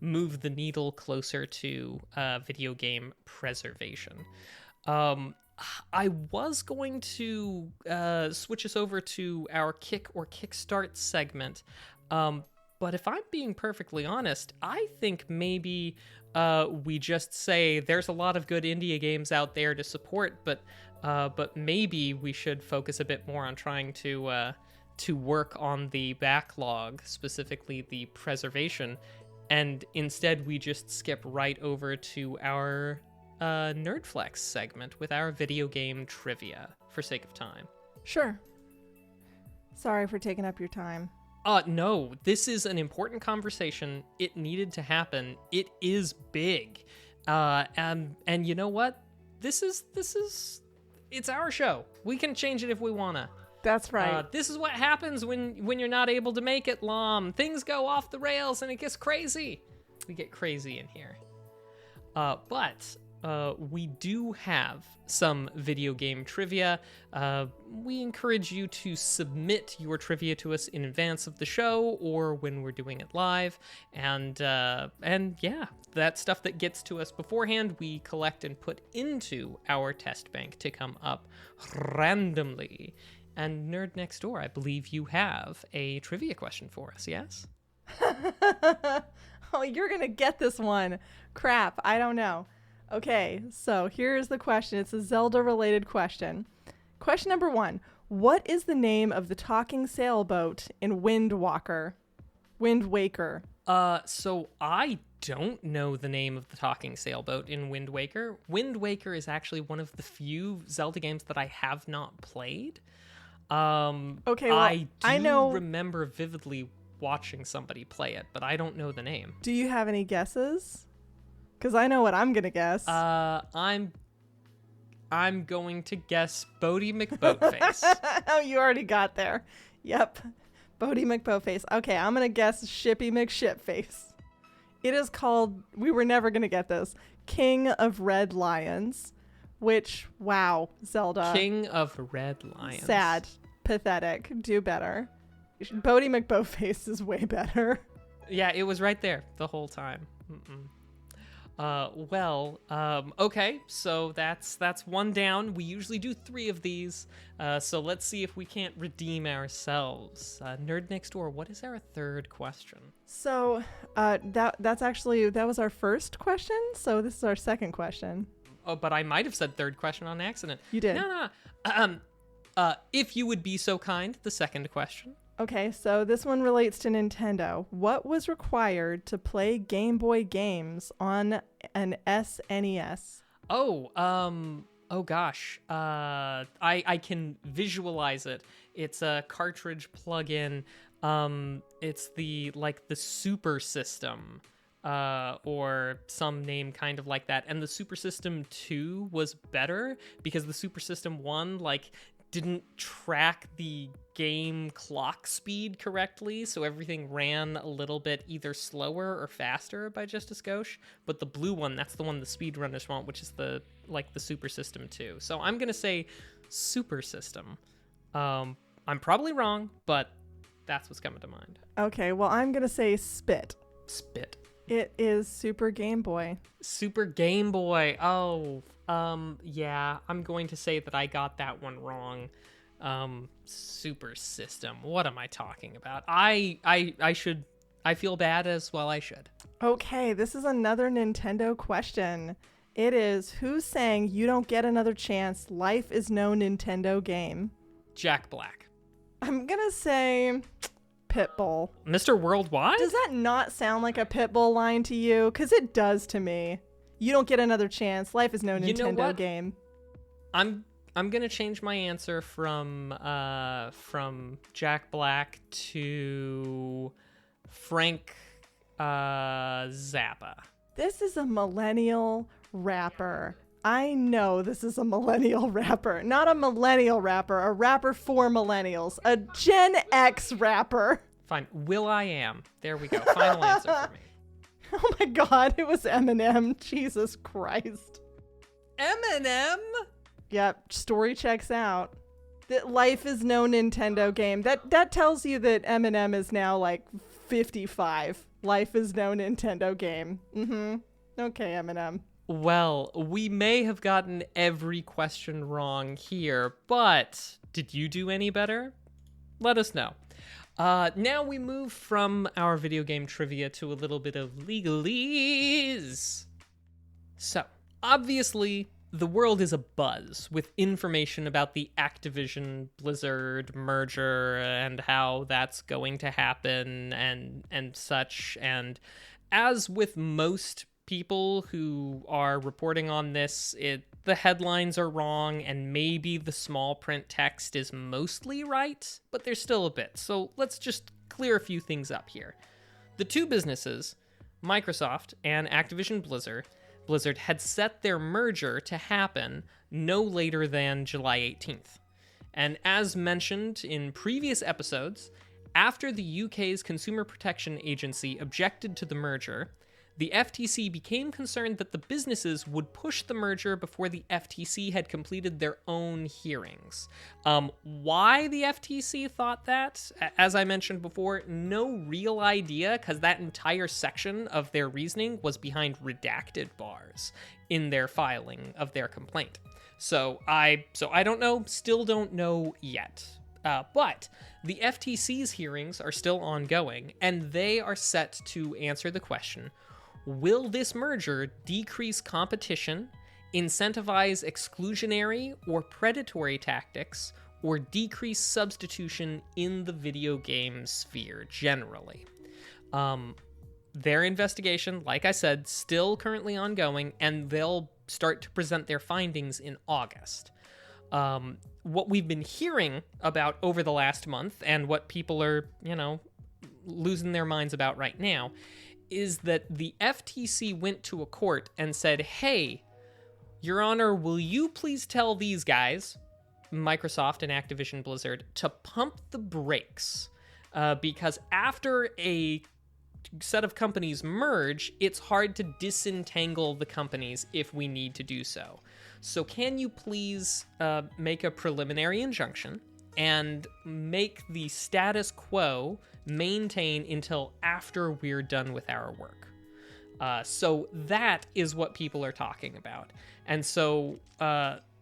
move the needle closer to video game preservation. I was going to switch us over to our Kick or Kickstart segment. But if I'm being perfectly honest, I think maybe we just say there's a lot of good indie games out there to support, but maybe we should focus a bit more on trying to work on the backlog, specifically the preservation, and instead we just skip right over to our Nerdflex segment with our video game trivia for sake of time. Sure. Sorry for taking up your time. No, this is an important conversation. It needed to happen. It is big. And you know what? This is it's our show. We can change it if we wanna. That's right. This is what happens when you're not able to make it, Lom. Things go off the rails and it gets crazy. We get crazy in here. But we do have some video game trivia. We encourage you to submit your trivia to us in advance of the show or when we're doing it live. And yeah, that stuff that gets to us beforehand, we collect and put into our test bank to come up randomly. And Nerd Next Door, I believe you have a trivia question for us, yes? Oh, you're going to get this one. Crap, I don't know. Okay, so here's the question. It's a Zelda-related question. Question number 1. What is the name of the talking sailboat in Wind Waker? So I don't know the name of the talking sailboat in Wind Waker. Wind Waker is actually one of the few Zelda games that I have not played. Okay, well, I do remember vividly watching somebody play it, but I don't know the name. Do you have any guesses? Because I know what I'm gonna guess. I'm going to guess Bodie McBoatface. Oh, you already got there. Yep, Bodie McBoatface. Okay, I'm gonna guess Shippy McShipface. It is called. We were never gonna get this. King of Red Lions. Which, wow, Zelda. King of Red Lions. Sad. Pathetic. Do better. Bodie McBoatface is way better. Yeah, it was right there the whole time. Okay, so that's one down. We usually do 3 of these, so let's see if we can't redeem ourselves. Nerd Next Door, what is our 3rd question? So, that was our first question, so this is our 2nd question. Oh, but I might have said 3rd question on accident. You did. No. If you would be so kind, the 2nd question. Okay, so this one relates to Nintendo. What was required to play Game Boy games on an SNES? Oh gosh. I can visualize it. It's a cartridge plug-in. It's the Super System. Or some name kind of like that. And the Super System 2 was better because the Super System 1, didn't track the game clock speed correctly, so everything ran a little bit either slower or faster by just a skosh. But the blue one, that's the one the speedrunners want, which is the Super System 2. So I'm gonna say Super System. I'm probably wrong, but that's what's coming to mind. Okay, well, I'm gonna say Spit. It is Super Game Boy. Super Game Boy. Oh, yeah, I'm going to say that I got that one wrong. Super System. What am I talking about? I feel bad as well. I should. Okay, this is another Nintendo question. It is, who sang "You Don't Get Another Chance, Life Is No Nintendo Game"? Jack Black. I'm gonna say Pitbull. Mr. Worldwide? Does that not sound like a Pitbull line to you? Because it does to me. You don't get another chance. Life is no Nintendo game. I'm gonna change my answer from Jack Black to Frank Zappa. This is a millennial rapper. I know this is a millennial rapper. Not a millennial rapper, a rapper for millennials. A Gen X rapper. Fine. Will.i.am. There we go. Final answer for me. Oh my god, it was Eminem. Jesus Christ. Eminem? Yep, story checks out. That Life is no Nintendo game. That tells you that Eminem is now 55. Life is no Nintendo game. Okay, Eminem. Well, we may have gotten every question wrong here, but did you do any better? Let us know. Now we move from our video game trivia to a little bit of legalese. So, obviously, the world is abuzz with information about the Activision Blizzard merger and how that's going to happen and such. And as with most people who are reporting on this, the headlines are wrong and maybe the small print text is mostly right, but there's still a bit. So let's just clear a few things up here. The two businesses, Microsoft and Activision Blizzard had set their merger to happen no later than July 18th. And as mentioned in previous episodes, after the UK's Consumer Protection Agency objected to the merger, the FTC became concerned that the businesses would push the merger before the FTC had completed their own hearings. Why the FTC thought that, as I mentioned before, no real idea, because that entire section of their reasoning was behind redacted bars in their filing of their complaint. So I don't know, still don't know yet. But the FTC's hearings are still ongoing, and they are set to answer the question, will this merger decrease competition, incentivize exclusionary or predatory tactics, or decrease substitution in the video game sphere generally? Their investigation, like I said, still currently ongoing, and they'll start to present their findings in August. What we've been hearing about over the last month, and what people are, losing their minds about right now, is that the FTC went to a court and said, hey, Your Honor, will you please tell these guys, Microsoft and Activision Blizzard, to pump the brakes? Because after a set of companies merge, it's hard to disentangle the companies if we need to do so. So can you please make a preliminary injunction and make the status quo maintain until after we're done with our work? So that is what people are talking about. And so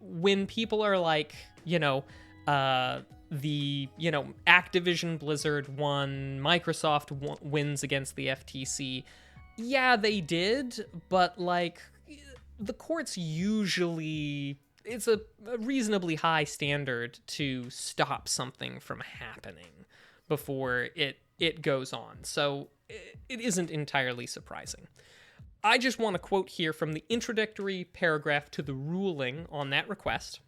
when people are like, Activision Blizzard won, Microsoft wins against the FTC. Yeah, they did, but the courts usually, it's a reasonably high standard to stop something from happening before it goes on. So it isn't entirely surprising. I just want to quote here from the introductory paragraph to the ruling on that request,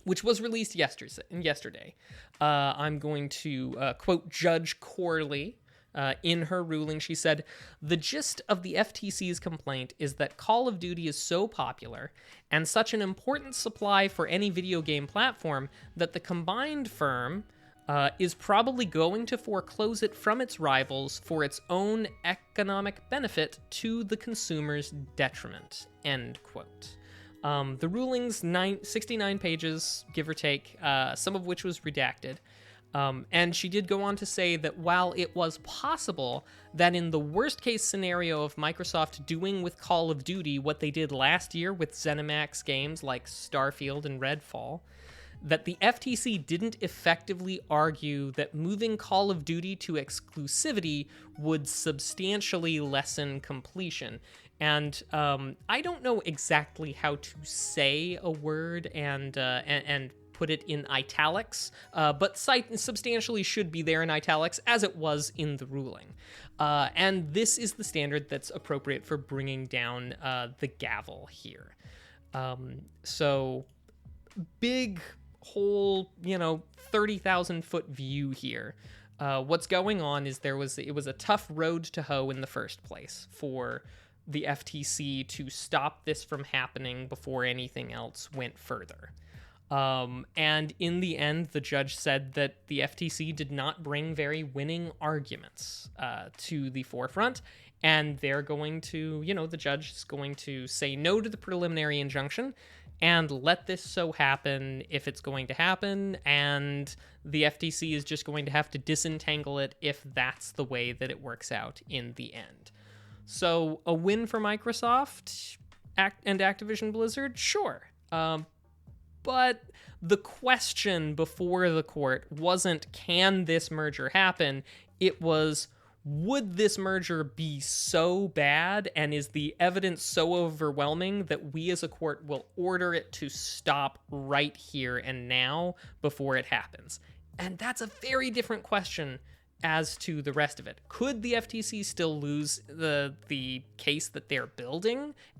which was released yesterday. I'm going to quote Judge Corley. In her ruling, she said, "The gist of the FTC's complaint is that Call of Duty is so popular and such an important supply for any video game platform that the combined firm is probably going to foreclose it from its rivals for its own economic benefit to the consumer's detriment." End quote. The ruling's 69 pages, give or take, some of which was redacted. And she did go on to say that while it was possible that in the worst case scenario of Microsoft doing with Call of Duty what they did last year with ZeniMax games like Starfield and Redfall, that the FTC didn't effectively argue that moving Call of Duty to exclusivity would substantially lessen completion. And I don't know exactly how to say a word and put it in italics, but substantially should be there in italics as it was in the ruling. And this is the standard that's appropriate for bringing down the gavel here. So big whole, 30,000 foot view here. What's going on is it was a tough road to hoe in the first place for the FTC to stop this from happening before anything else went further. And in the end, the judge said that the FTC did not bring very winning arguments to the forefront, and they're going to, the judge is going to say no to the preliminary injunction and let this so happen if it's going to happen, and the FTC is just going to have to disentangle it if that's the way that it works out in the end. So a win for Microsoft and Activision Blizzard? Sure. But the question before the court wasn't, can this merger happen? It was, would this merger be so bad, and is the evidence so overwhelming that we as a court will order it to stop right here and now before it happens? And that's a very different question as to the rest of it. Could the FTC still lose the case that they're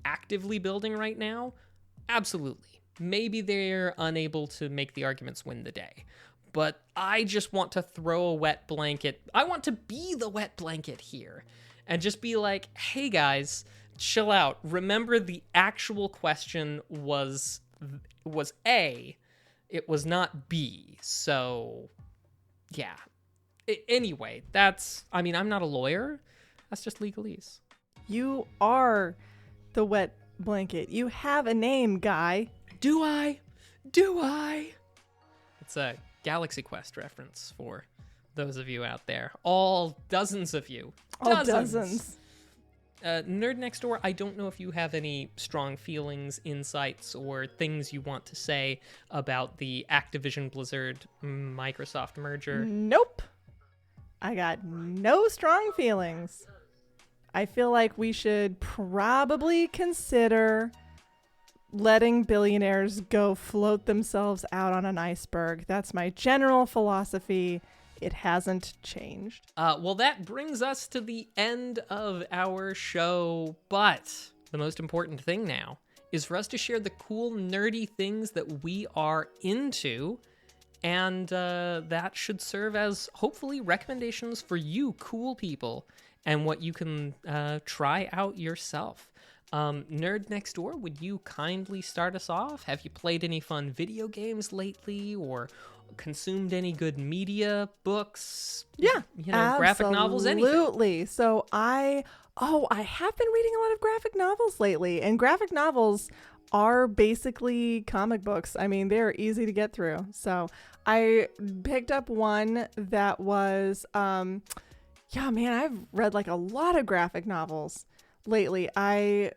actively building right now? absolutely. Maybe they're unable to make the arguments win the day. But I just want to throw a wet blanket. I want to be the wet blanket here and just be like, hey guys, chill out. Remember, the actual question was A. It was not B. So, yeah. Anyway, I'm not a lawyer. That's just legalese. You are the wet blanket. You have a name, guy. Do I? It's a Galaxy Quest reference for those of you out there. All dozens of you. All dozens. Nerd Next Door, I don't know if you have any strong feelings, insights, or things you want to say about the Activision Blizzard Microsoft merger. Nope. I got no strong feelings. I feel like we should probably consider letting billionaires go float themselves out on an iceberg. That's my general philosophy. It hasn't changed. Well, that brings us to the end of our show, but the most important thing now is for us to share the cool, nerdy things that we are into, and that should serve as, hopefully, recommendations for you cool people and what you can try out yourself. Nerd Next Door, would you kindly start us off? Have you played any fun video games lately, or consumed any good media, books? Yeah, graphic novels, anything? Absolutely. So I have been reading a lot of graphic novels lately, and graphic novels are basically comic books. I mean, they're easy to get through. So I picked up one that was, I've read like a lot of graphic novels lately. I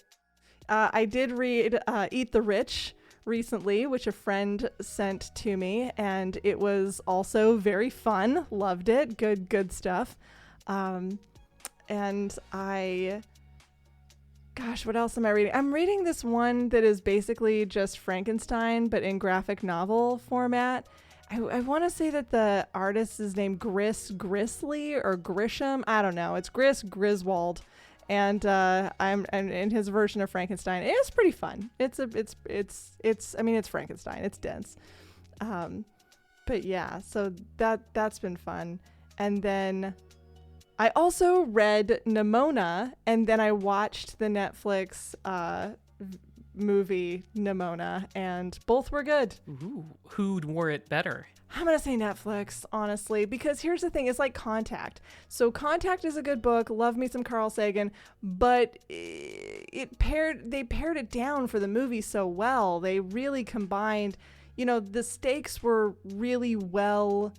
did read Eat the Rich recently, which a friend sent to me, and it was also very fun. Loved it. Good stuff. And what else am I reading? I'm reading this one that is basically just Frankenstein, but in graphic novel format. I want to say that the artist is named Grisley or Grisham. I don't know. It's Griswold. And I'm in his version of Frankenstein. It's pretty fun. It's Frankenstein. It's dense. But yeah, so that's been fun. And then I also read Nimona, and then I watched the Netflix movie Nimona, and both were good. Ooh, who wore it better? I'm going to say Netflix, honestly, because here's the thing. It's like Contact. So Contact is a good book. Love me some Carl Sagan, but they pared it down for the movie so well. They really combined, the stakes were really well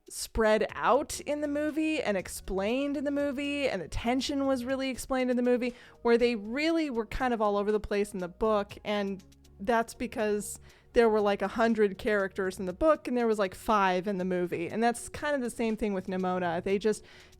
spread out in the movie and explained in the movie, and the tension was really explained in the movie, where they really were kind of all over the place in the book. And that's because there were like 100 characters in the book and there was like 5 in the movie. And that's kind of the same thing with Nimona.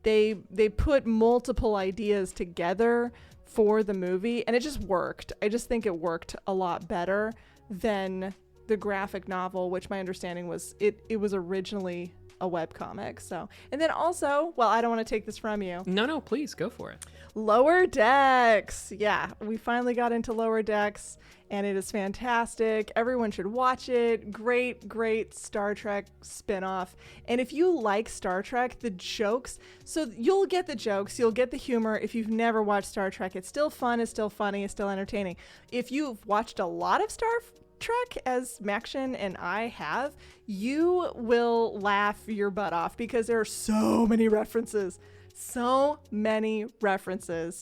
They put multiple ideas together for the movie, and it just worked. I just think it worked a lot better than the graphic novel, which my understanding was it was originally a webcomic. So, and then also, well, I don't want to take this from you. No, please go for it. Lower Decks. Yeah, we finally got into Lower Decks, and it is fantastic. Everyone should watch it. Great Star Trek spinoff. And if you like Star Trek, the jokes, so you'll get the jokes, you'll get the humor. If you've never watched Star Trek, it's still fun, it's still funny, it's still entertaining. If you've watched a lot of Star Trek, as Maction and I have, you will laugh your butt off because there are so many references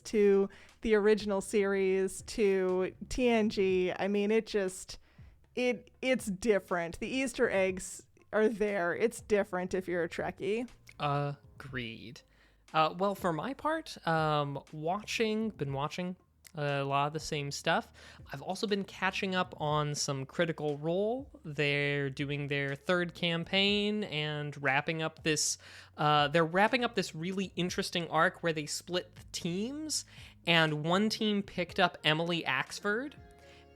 to the original series, to TNG. I mean, it's different. The Easter eggs are there. It's different if you're a Trekkie. Agreed. Well, for my part, been watching a lot of the same stuff. I've also been catching up on some Critical Role. They're doing their 3rd campaign and wrapping up this really interesting arc where they split the teams, and one team picked up Emily Axford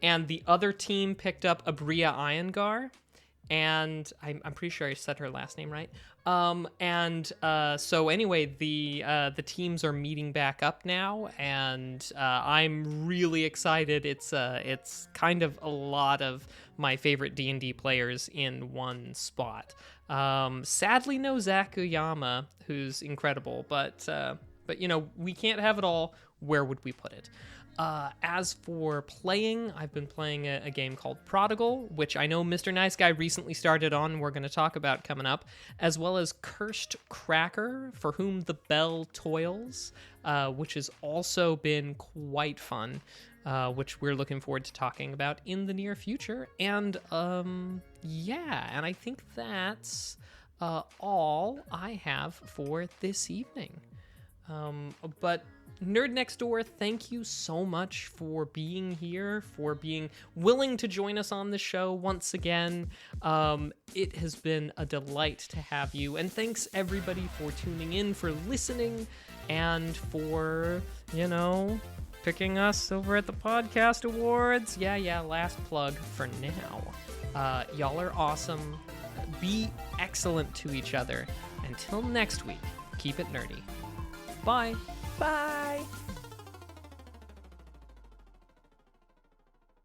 and the other team picked up Abria Iyengar, and I'm pretty sure I said her last name right. So anyway, the teams are meeting back up now, and I'm really excited. It's kind of a lot of my favorite D&D players in one spot. Sadly, no Zach Uyama, who's incredible, but we can't have it all. Where would we put it? As for playing, I've been playing a game called Prodigal, which I know Mr. Nice Guy recently started on, we're going to talk about coming up, as well as Cursed Cracker, For Whom the Bell Toils, which has also been quite fun, which we're looking forward to talking about in the near future. And and I think that's all I have for this evening. But Nerd Next Door, thank you so much for being here, for being willing to join us on the show once again. It has been a delight to have you, and thanks everybody for tuning in, for listening, and for, picking us over at the Podcast Awards. Yeah, last plug for now. Y'all are awesome. Be excellent to each other. Until next week, keep it nerdy. Bye. Bye.